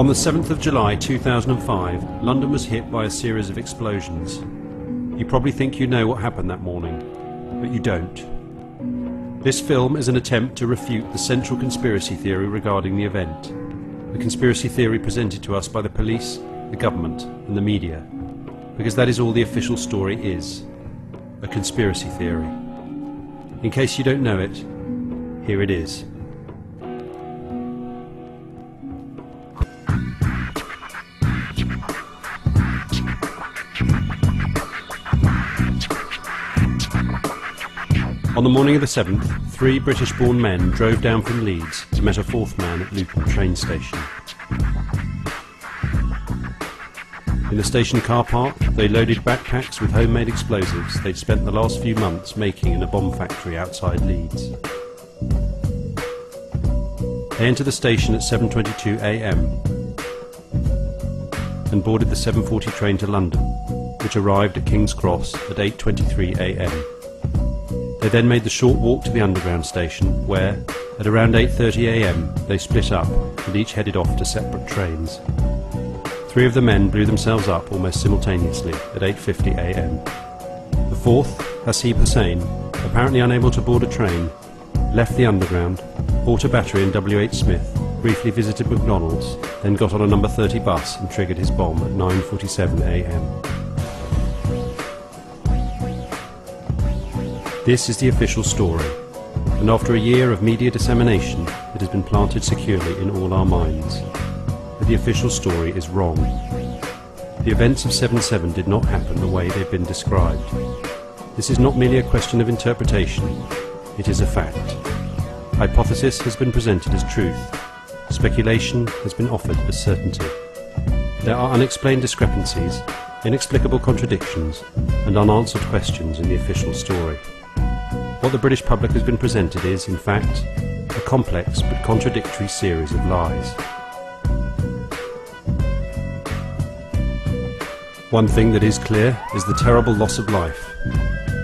On the 7th of July 2005, London was hit by a series of explosions. You probably think you know what happened that morning, but you don't. This film is an attempt to refute the central conspiracy theory regarding the event. The conspiracy theory presented to us by the police, the government and the media. Because that is all the official story is. A conspiracy theory. In case you don't know it, here it is. On the morning of the 7th, 3 British-born men drove down from Leeds to meet a 4th man at Luton train station. In the station car park, they loaded backpacks with homemade explosives they'd spent the last few months making in a bomb factory outside Leeds. They entered the station at 7:22 a.m. and boarded the 7:40 train to London, which arrived at King's Cross at 8:23 a.m. They then made the short walk to the Underground station, where, at around 8:30 a.m, they split up and each headed off to separate trains. 3 of the men blew themselves up almost simultaneously at 8:50 a.m. The 4th, Hasib Hussain, apparently unable to board a train, left the Underground, bought a battery in W.H. Smith, briefly visited McDonald's, then got on a number 30 bus and triggered his bomb at 9:47 a.m. This is the official story, and after a year of media dissemination, it has been planted securely in all our minds. But the official story is wrong. The events of 7/7 did not happen the way they've been described. This is not merely a question of interpretation, it is a fact. Hypothesis has been presented as truth. Speculation has been offered as certainty. There are unexplained discrepancies, inexplicable contradictions, and unanswered questions in the official story. What the British public has been presented is, in fact, a complex but contradictory series of lies. One thing that is clear is the terrible loss of life.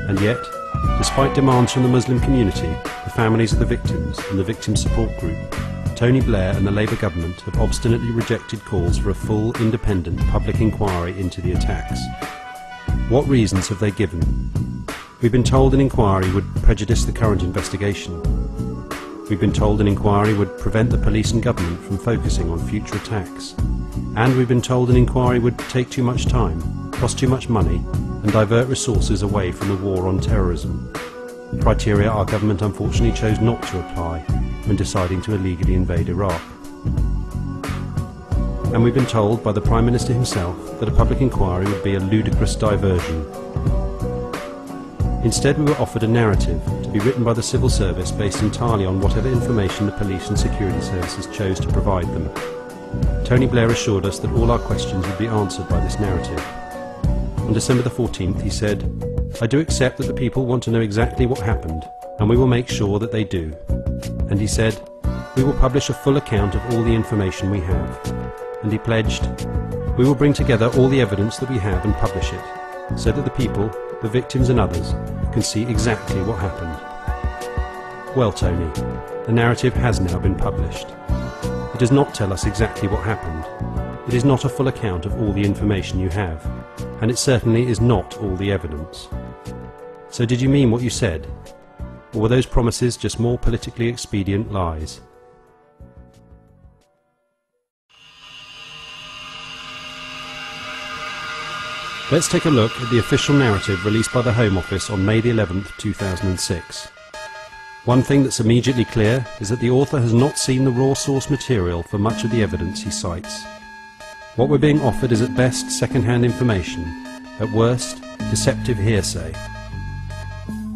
And yet, despite demands from the Muslim community, the families of the victims and the victim support group, Tony Blair and the Labour government have obstinately rejected calls for a full, independent public inquiry into the attacks. What reasons have they given? We've been told an inquiry would prejudice the current investigation. We've been told an inquiry would prevent the police and government from focusing on future attacks. And we've been told an inquiry would take too much time, cost too much money, and divert resources away from the war on terrorism. Criteria our government unfortunately chose not to apply when deciding to illegally invade Iraq. And we've been told by the Prime Minister himself that a public inquiry would be a ludicrous diversion. Instead, we were offered a narrative to be written by the civil service based entirely on whatever information the police and security services chose to provide them. Tony Blair assured us that all our questions would be answered by this narrative. On December the 14th, he said, "I do accept that the people want to know exactly what happened, and we will make sure that they do." And he said, "We will publish a full account of all the information we have." And he pledged, "We will bring together all the evidence that we have and publish it, so that the people, the victims and others, can see exactly what happened." Well, Tony, the narrative has now been published. It does not tell us exactly what happened. It is not a full account of all the information you have, and it certainly is not all the evidence. So did you mean what you said? Or were those promises just more politically expedient lies? Let's take a look at the official narrative released by the Home Office on May the 11th, 2006. One thing that's immediately clear is that the author has not seen the raw source material for much of the evidence he cites. What we're being offered is at best second-hand information, at worst deceptive hearsay.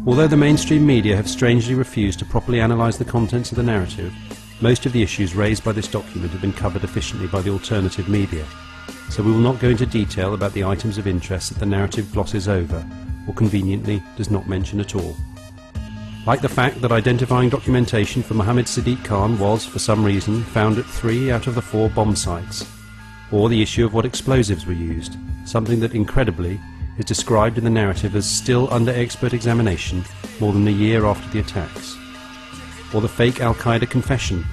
Although the mainstream media have strangely refused to properly analyse the contents of the narrative, most of the issues raised by this document have been covered efficiently by the alternative media. So we will not go into detail about the items of interest that the narrative glosses over, or conveniently does not mention at all. Like the fact that identifying documentation for Mohammed Sadiq Khan was, for some reason, found at 3 out of the 4 bomb sites, or the issue of what explosives were used, something that incredibly is described in the narrative as still under expert examination more than a year after the attacks, or the fake Al-Qaeda confession,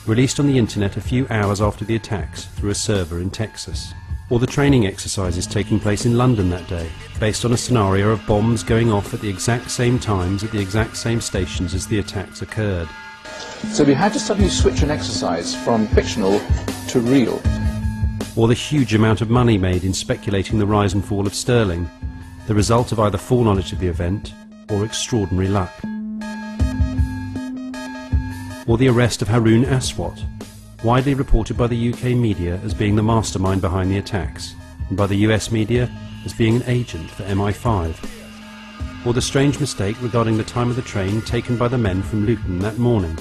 released on the internet a few hours after the attacks through a server in Texas. Or the training exercises taking place in London that day, based on a scenario of bombs going off at the exact same times at the exact same stations as the attacks occurred. So we had to suddenly switch an exercise from fictional to real. Or the huge amount of money made in speculating the rise and fall of sterling, the result of either foreknowledge of the event or extraordinary luck. Or the arrest of Haroon Aswat, widely reported by the UK media as being the mastermind behind the attacks, and by the US media as being an agent for MI5. Or the strange mistake regarding the time of the train taken by the men from Luton that morning.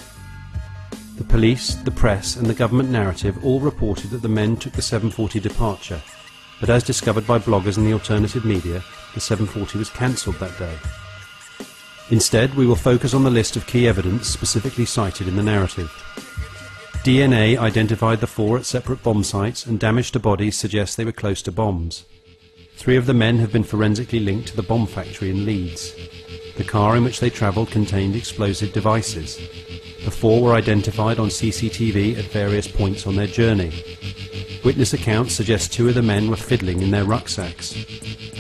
The police, the press and the government narrative all reported that the men took the 7:40 departure, but as discovered by bloggers and the alternative media, the 7:40 was cancelled that day. Instead, we will focus on the list of key evidence specifically cited in the narrative. DNA identified the 4 at separate bomb sites, and damage to bodies suggests they were close to bombs. 3 of the men have been forensically linked to the bomb factory in Leeds. The car in which they travelled contained explosive devices. The 4 were identified on CCTV at various points on their journey. Witness accounts suggest 2 of the men were fiddling in their rucksacks.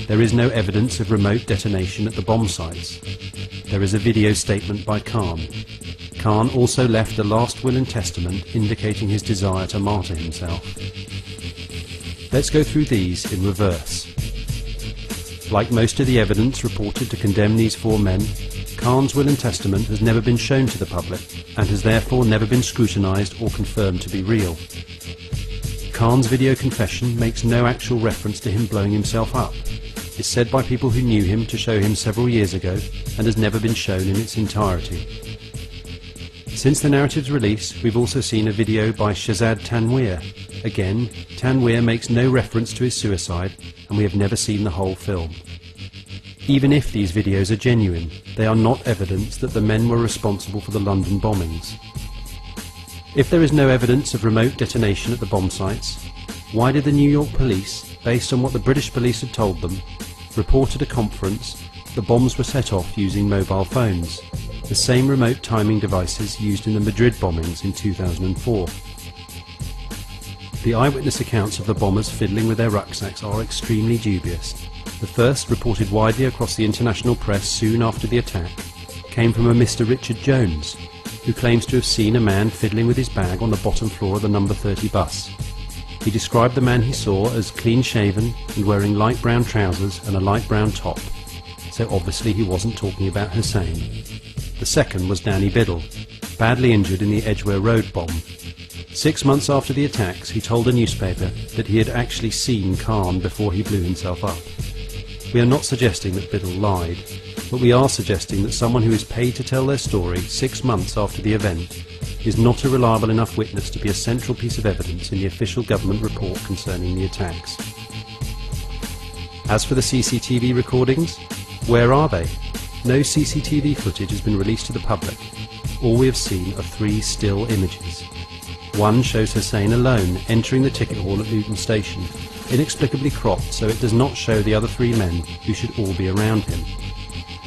There is no evidence of remote detonation at the bomb sites. There is a video statement by Khan. Khan also left a last will and testament indicating his desire to martyr himself. Let's go through these in reverse. Like most of the evidence reported to condemn these 4 men, Khan's will and testament has never been shown to the public and has therefore never been scrutinised or confirmed to be real. Khan's video confession makes no actual reference to him blowing himself up. It's said by people who knew him to show him several years ago and has never been shown in its entirety. Since the narrative's release, we've also seen a video by Shahzad Tanweer. Again, Tanweer makes no reference to his suicide, and we have never seen the whole film. Even if these videos are genuine, they are not evidence that the men were responsible for the London bombings. If there is no evidence of remote detonation at the bomb sites, why did the New York police, based on what the British police had told them, report at a conference the bombs were set off using mobile phones, the same remote timing devices used in the Madrid bombings in 2004. The eyewitness accounts of the bombers fiddling with their rucksacks are extremely dubious. The first, reported widely across the international press soon after the attack, came from a Mr. Richard Jones, who claims to have seen a man fiddling with his bag on the bottom floor of the number 30 bus. He described the man he saw as clean-shaven and wearing light brown trousers and a light brown top, so obviously he wasn't talking about Hussein. The second was Danny Biddle, badly injured in the Edgware Road bomb. 6 months after the attacks, he told a newspaper that he had actually seen Khan before he blew himself up. We are not suggesting that Biddle lied, but we are suggesting that someone who is paid to tell their story 6 months after the event is not a reliable enough witness to be a central piece of evidence in the official government report concerning the attacks. As for the CCTV recordings, where are they? No CCTV footage has been released to the public. All we have seen are 3 still images. One shows Hussein alone entering the ticket hall at Luton Station, inexplicably cropped so it does not show the other 3 men who should all be around him.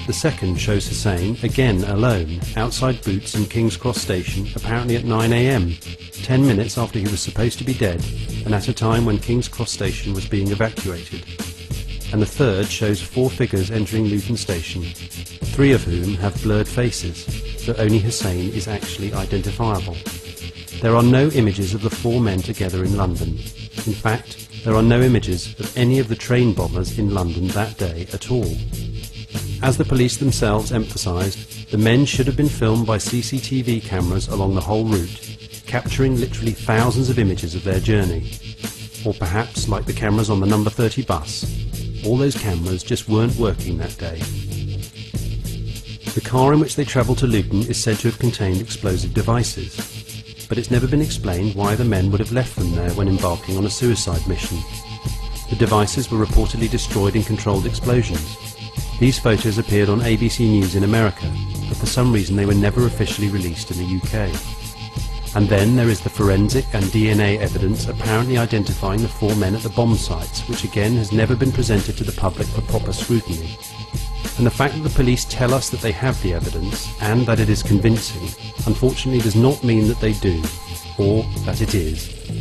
The second shows Hussein, again alone, outside Boots in King's Cross Station, apparently at 9 AM, 10 minutes after he was supposed to be dead, and at a time when King's Cross Station was being evacuated. And the third shows 4 figures entering Luton Station, 3 of whom have blurred faces, so only Hussein is actually identifiable. There are no images of the 4 men together in London. In fact, there are no images of any of the train bombers in London that day at all. As the police themselves emphasised, the men should have been filmed by CCTV cameras along the whole route, capturing literally thousands of images of their journey. Or perhaps, like the cameras on the number 30 bus, all those cameras just weren't working that day. The car in which they travelled to Luton is said to have contained explosive devices, but it's never been explained why the men would have left them there when embarking on a suicide mission. The devices were reportedly destroyed in controlled explosions. These photos appeared on ABC News in America, but for some reason they were never officially released in the UK. And then there is the forensic and DNA evidence apparently identifying the 4 men at the bomb sites, which again has never been presented to the public for proper scrutiny. And the fact that the police tell us that they have the evidence, and that it is convincing, unfortunately does not mean that they do, or that it is.